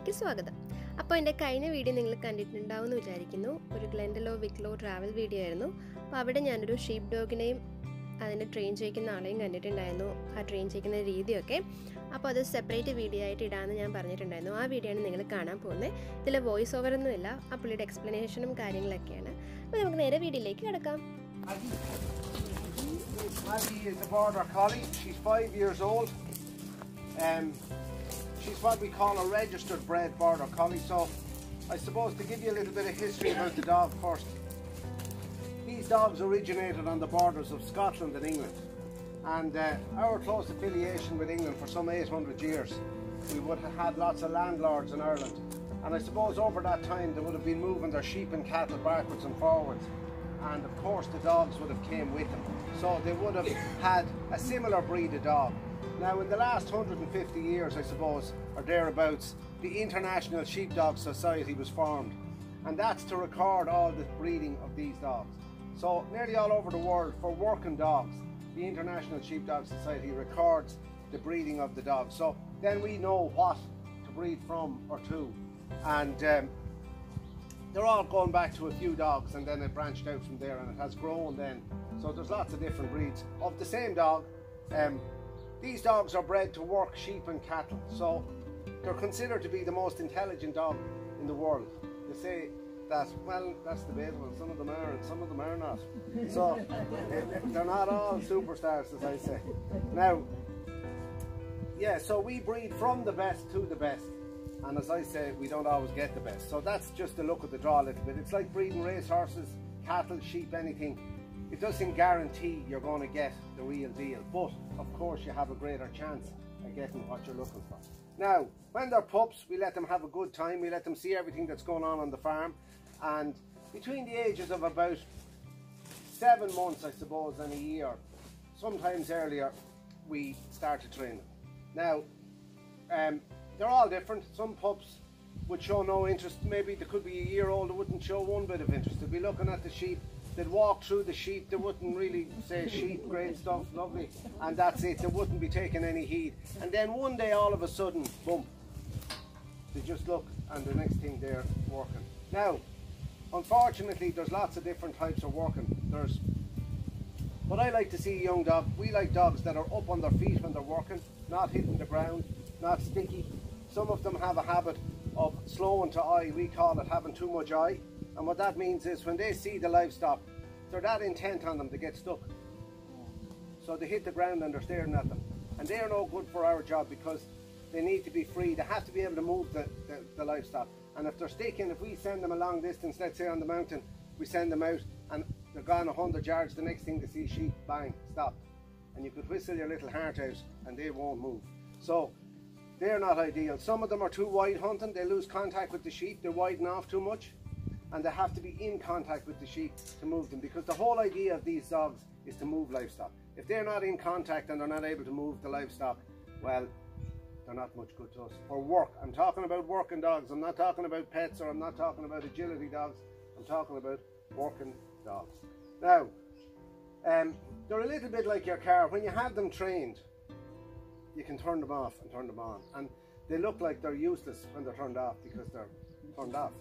വീഡിയോയിലേക്ക് സ്വാഗതം. അപ്പോൾ എൻ്റെ കഴിഞ്ഞ വീഡിയോ നിങ്ങൾ കണ്ടിട്ടുണ്ടാവുമെന്ന് വിചാരിക്കുന്നു. ഒരു ഗ്ലെൻഡലോ വിക്ലോ ട്രാവൽ വീഡിയോ ആയിരുന്നു. അപ്പോൾ അവിടെ ഞാനൊരു ഷീപ്പ് ഡോഗിനെയും അതിനെ ട്രെയിൻ ചെയ്യിക്കുന്ന ആളെയും കണ്ടിട്ടുണ്ടായിരുന്നു, ആ ട്രെയിൻ ചെയ്യിക്കുന്ന രീതിയൊക്കെ. അപ്പോൾ അത് സെപ്പറേറ്റ് വീഡിയോ ആയിട്ട് ഇടാമെന്ന് ഞാൻ പറഞ്ഞിട്ടുണ്ടായിരുന്നു. ആ വീഡിയോ ആണ് നിങ്ങൾ കാണാൻ പോകുന്നത്. ഇതിൽ വോയിസ് ഓവറൊന്നുമില്ല, ആ പുള്ളിയുടെ എക്സ്പ്ലനേഷനും കാര്യങ്ങളൊക്കെയാണ്. അപ്പോൾ നമുക്ക് നേരെ വീഡിയോയിലേക്ക് കിടക്കാം. Maggie is a border collie. She's 5 years old. She's what we call a registered bred border collie. So I suppose to give you a little bit of history about the dog first. These dogs originated on the borders of Scotland and England, and our close affiliation with England for some 800 years. We would have had lots of landlords in Ireland, and I suppose over that time they would have been moving their sheep and cattle backwards and forwards, and of course the dogs would have came with them. So they would have had a similar breed of dog. Now in the last 150 years, I suppose, or thereabouts, the International Sheepdog Society was formed, and that's to record all the breeding of these dogs. So nearly all over the world, for working dogs, the International Sheepdog Society records the breeding of the dogs. So then we know what to breed from or to, and they're all going back to a few dogs, and then it branched out from there and it has grown then. So there's lots of different breeds of the same dog. These dogs are bred to work sheep and cattle, so they're considered to be the most intelligent dog in the world. They say that, well, that's debatable. Some of them are and some of them are not. So they're not all superstars, as I say. Now, yeah, so we breed from the best to the best. And as I say, we don't always get the best. So that's just a look at the draw a little bit. It's like breeding racehorses, cattle, sheep, anything. It doesn't guarantee you're going to get the real deal, but of course you have a greater chance of getting what you're looking for. Now, when they're pups, we let them have a good time. We let them see everything that's going on the farm. And between the ages of about 7 months, I suppose, and a year, sometimes earlier, we start to train them. Now, they're all different. Some pups would show no interest. Maybe they could be a year old, they wouldn't show one bit of interest. They'd be looking at the sheep, they'd walk through the sheep, they wouldn't really say sheep, great stuff, lovely, and that's it. They wouldn't be taking any heed. And then one day, all of a sudden, boom, they just look, and the next thing they're working. Now, unfortunately, there's lots of different types of working. There's what I like to see a young dog. We like dogs that are up on their feet when they're working, not hitting the ground, not sticky. Some of them have a habit of slowing to eye. We call it having too much eye. And what that means is when they see the livestock, they're that intent on them, they get stuck. So they hit the ground and they're staring at them. And they're no good for our job because they need to be free. They have to be able to move the livestock. And if they're sticking, if we send them a long distance, let's say on the mountain, we send them out and they're gone 100 yards, the next thing they see sheep, bang, stop. And you could whistle your little heart out and they won't move. So they're not ideal. Some of them are too wide hunting, they lose contact with the sheep, they widen off too much, and they have to be in contact with the sheep to move them, because the whole idea of these dogs is to move livestock. If they're not in contact and they're not able to move the livestock, well, they're not much good to us. For work, I'm talking about working dogs, I'm not talking about pets, or I'm not talking about agility dogs, I'm talking about working dogs. Now, they're a little bit like your car. When you have them trained, you can turn them off and turn them on, and they look like they're useless when they're turned off because they're turned off.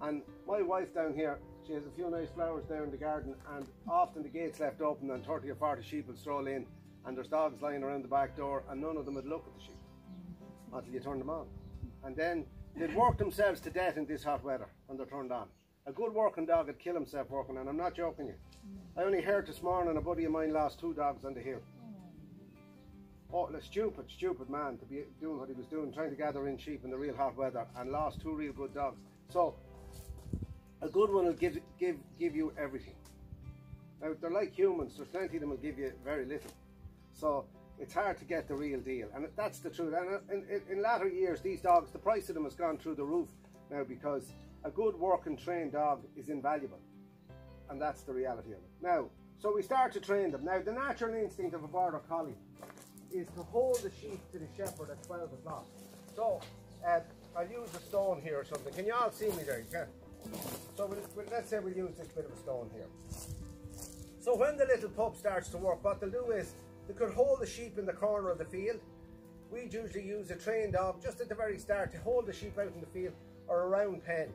And my wife down here, she has a few nice flowers there in the garden, and often the gate's left open and 30 or 40 sheep will stroll in, and there's dogs lying around the back door, and none of them would look at the sheep until you turn them on. And then they'd work themselves to death in this hot weather when they're turned on. A good working dog would kill himself working, and I'm not joking you. I only heard this morning a buddy of mine lost 2 dogs on the hill. Oh, a stupid man to be doing what he was doing, trying to gather in sheep in the real hot weather, and lost 2 real good dogs. So a good one will give you everything. Now they're like humans, there's plenty of them will give you very little. So it's hard to get the real deal, and that's the truth. And in latter years, these dogs, the price of them has gone through the roof now, because a good working trained dog is invaluable, and that's the reality of it. Now, so we start to train them. Now, the natural instinct of a border collie is to hold the sheep to the shepherd at 12 o'clock. So I'll use a stone here or something. Can you all see me there? You can. So let's say we'll use this bit of a stone here. So when the little pup starts to work, what they'll do is they could hold the sheep in the corner of the field, we'd usually use a trained dog just at the very start to hold the sheep out in the field or around pen,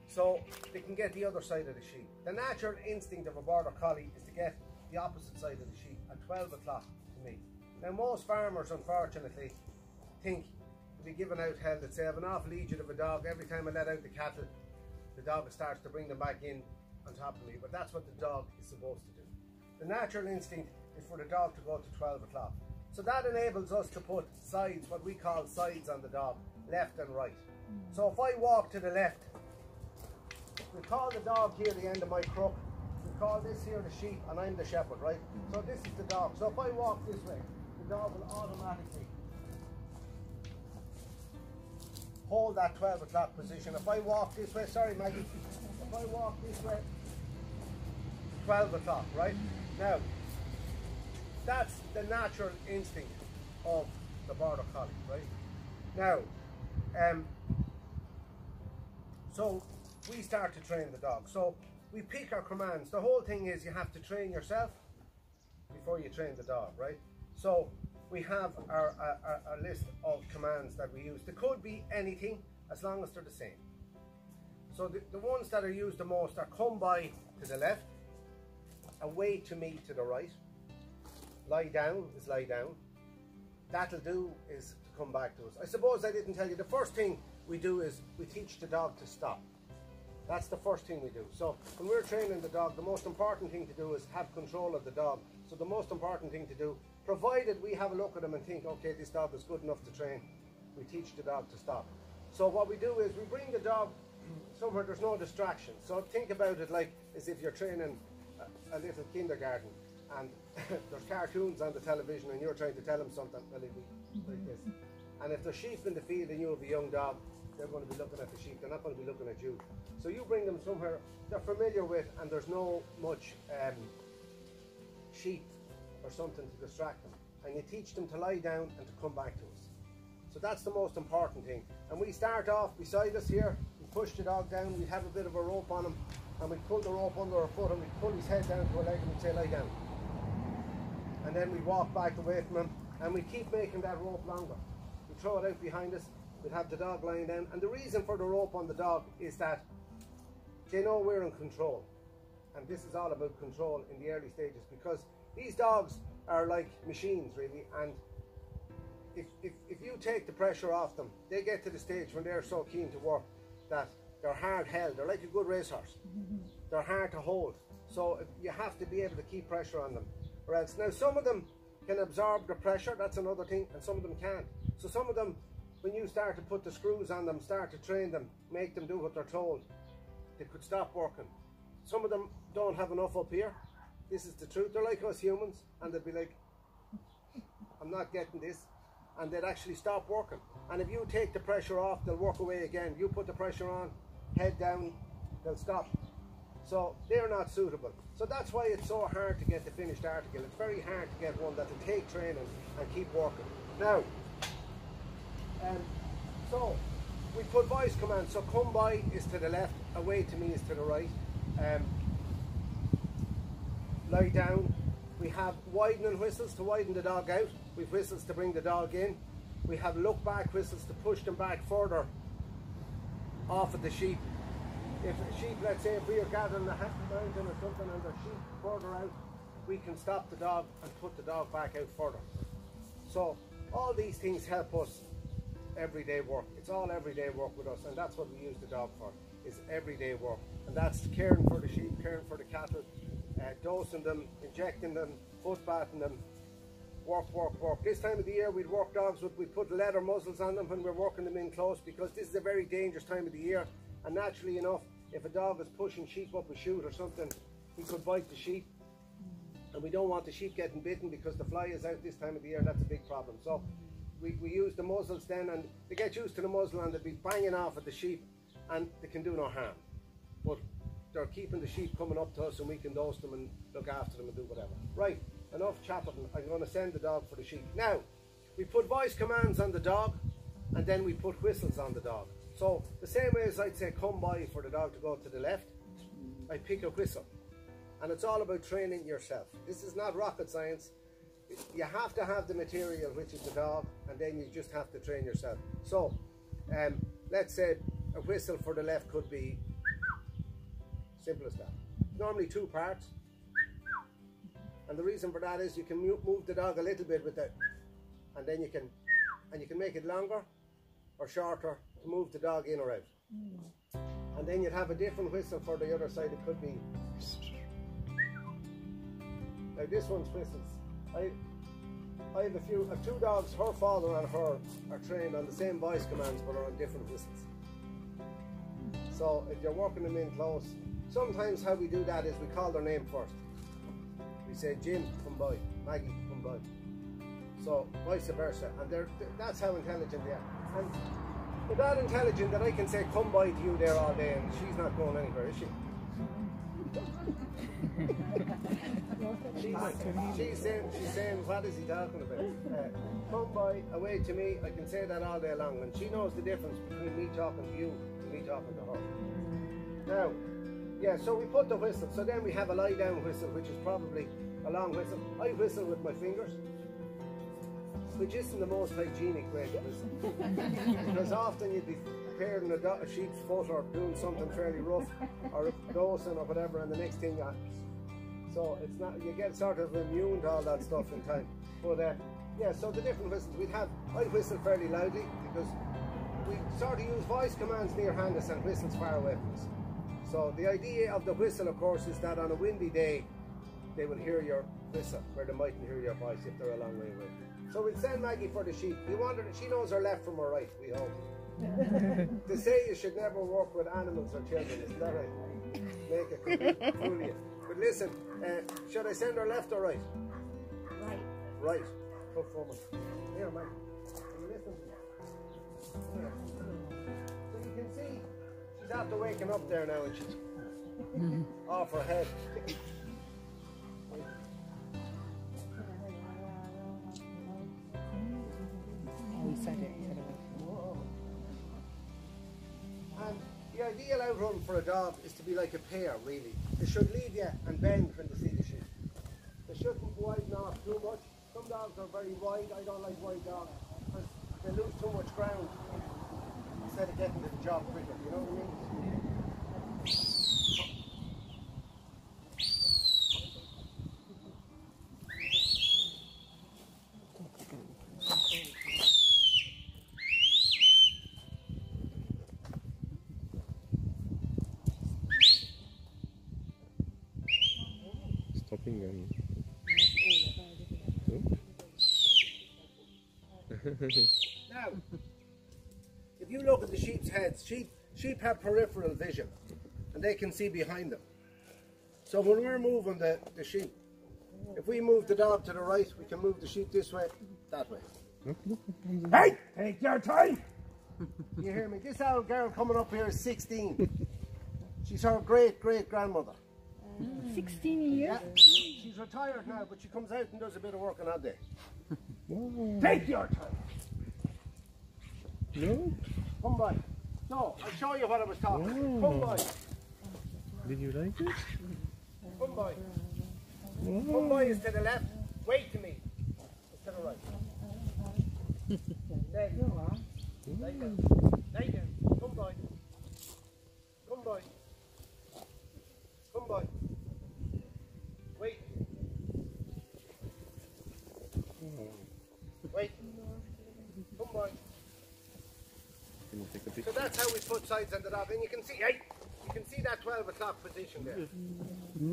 so they can get the other side of the sheep. The natural instinct of a border collie is to get the opposite side of the sheep at 12 o'clock to me. Now most farmers, unfortunately, think to be giving out hell, that say I have an awful idiot of a dog, every time I let out the cattle, the dog starts to bring them back in on top of me, but that's what the dog is supposed to do. The natural instinct is for the dog to go to 12 o'clock. So that enables us to put sides, what we call sides on the dog, left and right. So if I walk to the left, we call the dog here the end of my crook, we call this here the sheep, and I'm the shepherd, right? So this is the dog. So if I walk this way, the dog will automatically hold that 12 o'clock position. If I walk this way, sorry Maggie, if I walk this way, 12 o'clock, right? Now, that's the natural instinct of the border collie, right? Now, so we start to train the dog. So we pick our commands. The whole thing is you have to train yourself before you train the dog, right? So we have our list of commands that we use. They could be anything as long as they're the same. So the ones that are used the most are come by to the left, away to me to the right, lie down is lie down, that'll do is to come back to us. I suppose I didn't tell you, the first thing we do is we teach the dog to stop. That's the first thing we do. So when we're training the dog, the most important thing to do is have control of the dog. So the most important thing to do, provided we have a look at him and think, okay, this dog is good enough to train, we teach the dog to stop. So what we do is we bring the dog somewhere there's no distraction. So think about it like as if you're training a little kindergarten and there's cartoons on the television and you're trying to tell them something, well, it'll be like this. And if there's sheep in the field and you have a young dog, they're going to be looking at the sheep, they're not going to be looking at you. So you bring them somewhere they're familiar with and there's no much sheep or something to distract them. And you teach them to lie down and to come back to us. So that's the most important thing. And we start off beside us here, we push the dog down, we have a bit of a rope on him, and we pull the rope under our foot and we pull his head down to our leg and we say lie down. And then we walk back away from him and we keep making that rope longer. We throw it out behind us, we'll have the dog lying down. And the reason for the rope on the dog is that they know we're in control. And this is all about control in the early stages, because these dogs are like machines really, and if you take the pressure off them, they get to the stage when they're so keen to work that they're hard held. They're like a good racehorse. They're hard to hold. So you have to be able to keep pressure on them. Or else, now some of them can absorb the pressure, that's another thing, and some of them can't. So some of them, when you start to put the screws on them, start to train them, make them do what they're told, they could stop working. Some of them don't have enough up here. This is the truth. They're like us humans, and they'd be like, I'm not getting this. And they'd actually stop working. And if you take the pressure off, they'll work away again. You put the pressure on, head down, they'll stop. So they're not suitable. So that's why it's so hard to get the finished article. It's very hard to get one that'll take training and keep working. Now, so we put voice commands. So come by is to the left, away to me is to the right. Lie down. We have widening whistles to widen the dog out. We've whistles to bring the dog in. We have look back whistles to push them back further off of the sheep. If a sheep, let's say if we are gathering a mountain or something and there's sheep further out, we can stop the dog and put the dog back out further. So all these things help us everyday work. It's all everyday work with us, and that's what we use the dog for, is everyday work. And that's caring for the sheep, caring for the cattle, dosing them, injecting them, foot bathing them, work. This time of the year we'd work dogs with, we put leather muzzles on them when we're working them in close, because this is a very dangerous time of the year, and naturally enough, if a dog is pushing sheep up a chute or something, he could bite the sheep, and we don't want the sheep getting bitten because the fly is out this time of the year, and that's a big problem. So we use the muzzles then, and they get used to the muzzle and they'll be banging off at the sheep and they can do no harm. But they're keeping the sheep coming up to us and we can dose them and look after them and do whatever. Right, enough chattering. I'm going to send the dog for the sheep. Now, we put voice commands on the dog and then we put whistles on the dog. So the same way as I'd say come by for the dog to go to the left, I pick a whistle. And it's all about training yourself. This is not rocket science. you have to have the material, which is the dog, and then you just have to train yourself. So, let's say a whistle for the left could be simple as that. Normally 2 parts, and the reason for that is you can move the dog a little bit with it, and then you can make it longer or shorter to move the dog in or out. And then you'd have a different whistle for the other side. It could be. Now this one's whistles. I have 2 dogs. Her father and her are trained on the same voice commands, but are on different whistles. So if you're working them in close, sometimes how we do that is we call their name first. We say, Jim, come by. Maggie, come by. So vice versa, and that's how intelligent they are. And they're that intelligent that I can say, come by to you there all day, and she's not going anywhere, is she? she's saying, what is he talking about? Come by, away to me. I can say that all day long, and she knows the difference between me talking to you and me talking to her. Now, yeah, so we put the whistle. So then we have a lie down whistle, which is probably a long whistle. I whistle with my fingers, which isn't the most hygienic way to whistle. Because often you'd be preparing a sheep's foot or doing something fairly rough or dosing or whatever, and the next thing so it's not, you get sort of immune to all that stuff in time. But yeah, so the different whistles we'd have, I whistle fairly loudly because we sort of use voice commands near hand us and whistles far away from us. So the idea of the whistle, of course, is that on a windy day they will hear your whistle where they mightn't hear your voice if they're a long way away. So we'll send Maggie for the sheep. You wonder, she knows her left from her right, we hope. To say you should never work with animals or children, isn't that right? Make it fool you. But listen, should I send her left or right? Right. Right. Tough woman. Here, Maggie. Can you listen? Here. So you can see she's after waking up there now, and she's off her head. And the ideal outrun for a dog is to be like a pair, really. They should lead you and bend when they see the sheep. They shouldn't widen off too much. Some dogs are very wide. I don't like wide dogs because they lose too much ground instead of getting to the job quicker. You know what I mean? Stopping and now, if you look at the sheep's heads, sheep have peripheral vision and they can see behind them. So when we're moving the sheep, if we move the dog to the right, we can move the sheep this way, that way. Hey, take your time! You hear me? This old girl coming up here is 16. She's her great-great-grandmother. 16 years? Yeah. She's retired now, but she comes out and does a bit of work on that day. Take your time! no? Come by. So, I'll show you what I was talking about. Come by. Did you like it? Come by. Come by is to the left. Wait to me. It's to the right. Then. Lie down. Lie down. Come by. Come by. Come by. Wait. Wait. Come by. Can you take a So picture? that's how we put sides on the dog. And you can see, hey, you can see that 12 o'clock position there.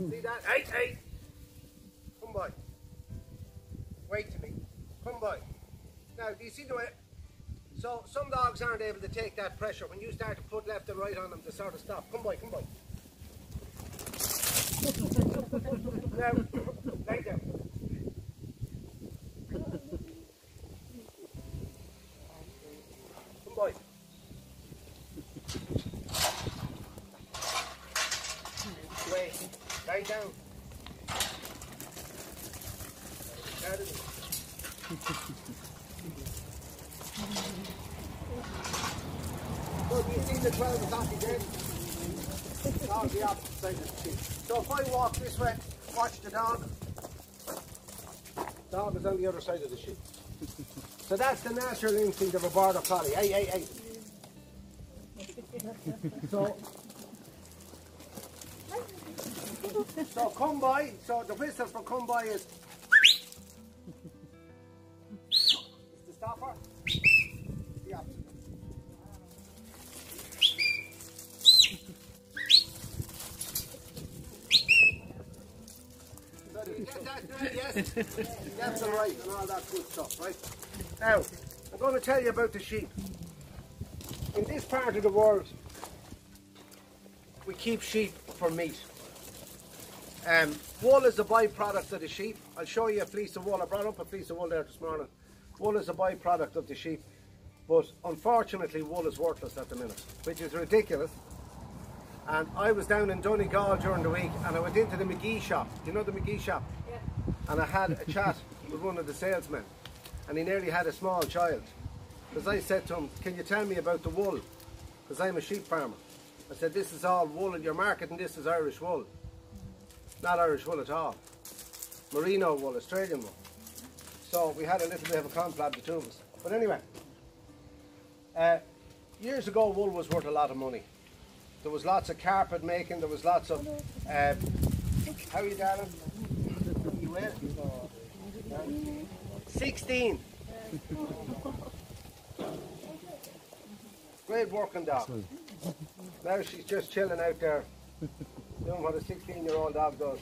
See that? Hey, hey. Come by. Wait to me. Come by. Now, do you see the way? So some dogs aren't able to take that pressure. When you start to put left and right on them, they sort of stop. Come by, come by. Now, lie down. Come by. Wait. Lie down. That is it. So do you see the 12 o'clock again? Now the opposite side of the sheep. So if I walk this way, watch the dog. Dog is on the other side of the sheep. So that's the natural instinct of a border collie. Hey, hey, hey. So come by. So the whistle for come by is. It's the stopper. The opposite. So you get that now, yes? That's all right and all that good stuff, right? Now, I'm going to tell you about the sheep. In this part of the world, we keep sheep for meat. Wool is a byproduct of the sheep. I'll show you a fleece of wool. I brought up a fleece of wool there this morning. Wool is a byproduct of the sheep, but unfortunately wool is worthless at the minute, which is ridiculous. And I was down in Donegal during the week and I went into the McGee shop. Do you know the McGee shop? Yeah. And I had a chat with one of the salesmen and he nearly had a small child. Because I said to him, can you tell me about the wool? Because I'm a sheep farmer. I said, this is all wool and you're marketing this as Irish wool. Not Irish wool at all. Merino wool, Australian wool. So we had a little bit of a conflab, the two of us. But anyway, years ago wool was worth a lot of money. There was lots of carpet making, there was lots of... how are you, darling? You well? 16. Great working dog. Now she's just chilling out there, doing what a 16-year-old dog does.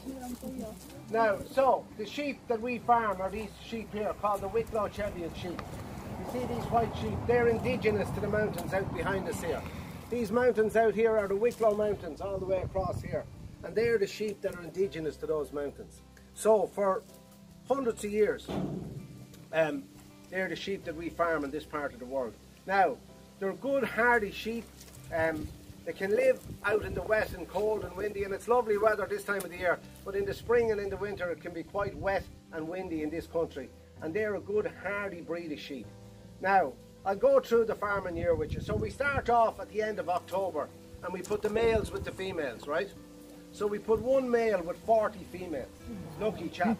Now, so, the sheep that we farm are these sheep here, called the Wicklow Cheviot sheep. You see these white sheep? They're indigenous to the mountains out behind us here. These mountains out here are the Wicklow Mountains, all the way across here. And they're the sheep that are indigenous to those mountains. So, for hundreds of years, they're the sheep that we farm in this part of the world. Now, they're good, hardy sheep. They can live out in the wet and cold and windy, and it's lovely weather this time of the year, but in the spring and in the winter it can be quite wet and windy in this country, and they're a good hardy breed of sheep. Now, I'll go through the farming year with you. So we start off at the end of October and we put the males with the females, right? So we put one male with 40 females. Lucky chap.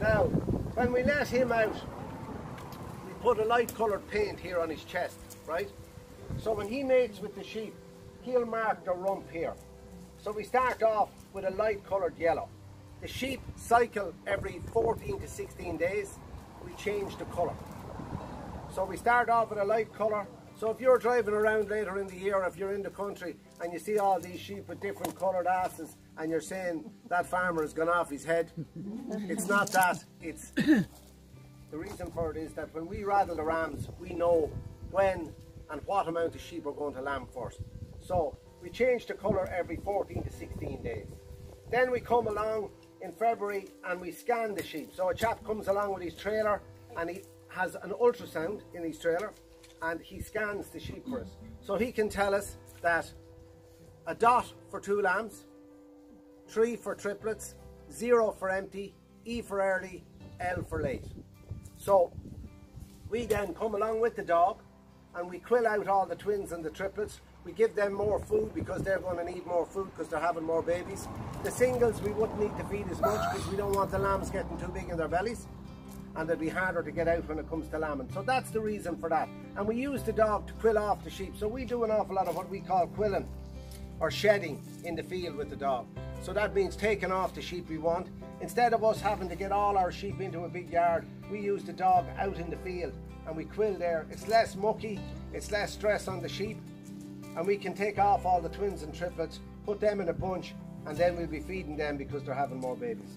Now, when we let him out, we put a light coloured paint here on his chest, right? So when he mates with the sheep, he'll mark the rump here. So we start off with a light coloured yellow. The sheep cycle every 14 to 16 days. We change the colour. So we start off with a light colour. So if you're driving around later in the year, if you're in the country and you see all these sheep with different coloured asses and you're saying that farmer has gone off his head, it's not that. It's the reason for it is that when we rattle the rams, we know when and what amount of sheep are going to lamb first. So we change the colour every 14 to 16 days. Then we come along in February and we scan the sheep. So a chap comes along with his trailer and he has an ultrasound in his trailer and he scans the sheep for us. So he can tell us that a dot for 2 lambs, 3 for triplets, 0 for empty, E for early, L for late. So we then come along with the dog and we quill out all the twins and the triplets. We give them more food because they're going to need more food because they're having more babies. The singles we wouldn't need to feed as much because we don't want the lambs getting too big in their bellies, and they'd be harder to get out when it comes to lambing. So that's the reason for that. And we use the dog to quill off the sheep. So we do an awful lot of what we call quilling or shedding in the field with the dog. So that means taking off the sheep we want. Instead of us having to get all our sheep into a big yard, we use the dog out in the field and we quill there. It's less mucky, it's less stress on the sheep, and we can take off all the twins and triplets, put them in a bunch, and then we'll be feeding them because they're having more babies.